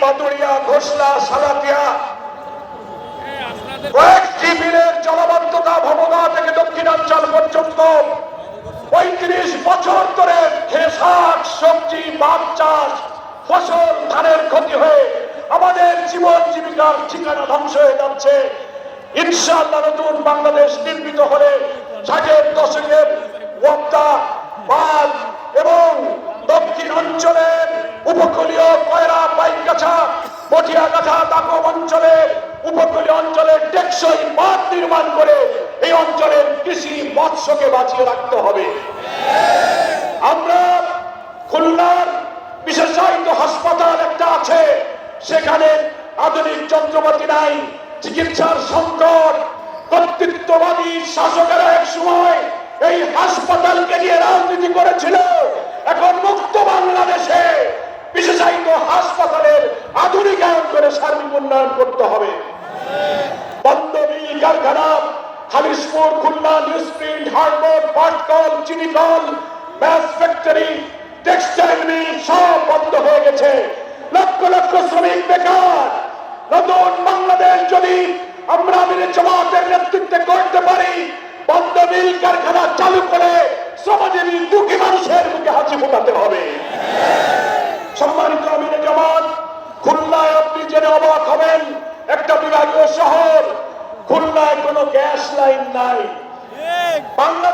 পাতুরিয়া, ঘোষলা, সালাতিয়া কয়েকটি বিলের জলাবদ্ধতা ভবনা থেকে দক্ষিণাঞ্চল পর্যন্ত ৩৫ বছর ধরে শাক সবজি মাছ চাষ ফসল ধানের ক্ষতি হয়ে আমাদের জীবন জীবিকার ঠিকানা ধ্বংস হয়ে যাচ্ছে। ইনশাআল্লাহ নতুন বাংলাদেশ নির্মিত হলে ৬০-এর দশকের ওয়াক্তা বাঁধ এবং দক্ষিণ অঞ্চলের উপকূলীয় কয়রা পাইকগাছা মটিয়াগাছা দাপম অঞ্চলের উপকূলীয় অঞ্চলের টেকসই বাঁধ নির্মাণ করে এই অঞ্চলের কৃষি মৎস্যকে বাঁচিয়ে রাখতে হবে। আমরা খুলনার বিশেষায়িত হাসপাতাল একটা আছে, সেখানে আধুনিক যন্ত্রপাতি নাই, চিকিৎসার সংকট। কর্তৃত্ববাদী শাসকেরা এক সময় এই হাসপাতালকে নিয়ে রাজনীতি করেছিল। এখন মুক্ত বাংলাদেশে বিশেষায়িত হাসপাতালের আধুনিকায়ন করে সার্বিক উন্নয়ন করতে হবে। বন্ধ মিল কারখানা, হালিশপুর, খুলনা নিউজপ্রিন্ট, হারবোর্ড, পাটকল, চিনিকল, ম্যাচ ফ্যাক্টরি, টেক্সটাইল মিল সব বন্ধ হয়ে গেছে। লক্ষ লক্ষ শ্রমিক বেকার। নতুন বাংলাদেশ যদি আমরা জামাতের নেতৃত্বে করতে পারি, বন্ধ মিল কারখানা চালু করে শ্রমজীবী দুঃখী মানুষের মুখে হাসি ফোটাতে হবে। সম্মানিত আমিরে জামাত, খুলনায় আপনি জেনে অবাক হবেন, একটা বিভাগীয় শহর, খুলনায় কোনো গ্যাস লাইন নাই। বাংলা